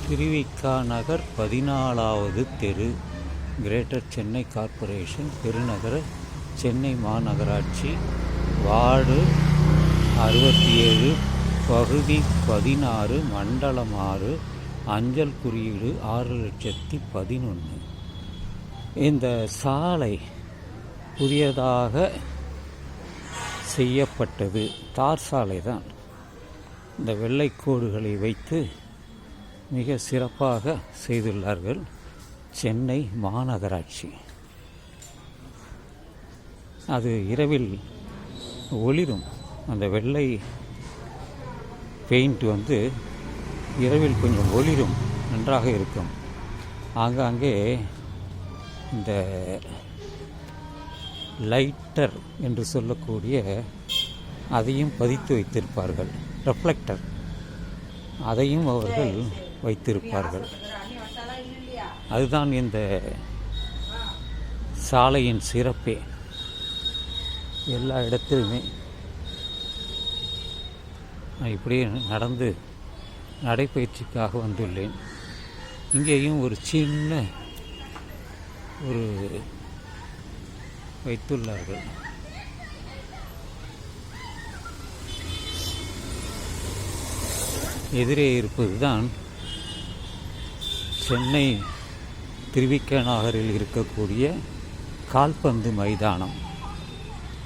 திருவிக நகர் 14வது தெரு, greater Chennai corporation, பெருநகர சென்னை மாநகராட்சி, வார்டு 67, பகுதி 16, மண்டலம் 6, அஞ்சல் குறியீடு 6,11,000. இந்த சாலை புதியதாக செய்யப்பட்டது. தார் சாலை தான். இந்த வெள்ளைக்கோடுகளை வைத்து மிக சிறப்பாக செய்துள்ளார்கள் சென்னை மாநகராட்சி. அது இரவில் ஒளிரும். அந்த வெள்ளை பெயிண்ட் இரவில் கொஞ்சம் ஒளிரும், நன்றாக இருக்கும். ஆங்காங்கே இந்த லைட்டர் என்று சொல்லக்கூடிய அதையும் பதித்து வைத்திருப்பார்கள். ரெஃப்ளெக்டர் அதையும் அவர்கள் வைத்திருப்பார்கள். அதுதான் இந்த சாலையின் சிறப்பே. எல்லா இடத்திலுமே நான் இப்படியே நடந்து நடைப்பயிற்சிக்காக வந்துள்ளேன். இங்கேயும் ஒரு சின்ன வைத்துள்ளார்கள். எதிரே இருப்பது தான் சென்னை திருவிக நகரில் இருக்கக்கூடிய கால்பந்து மைதானம்.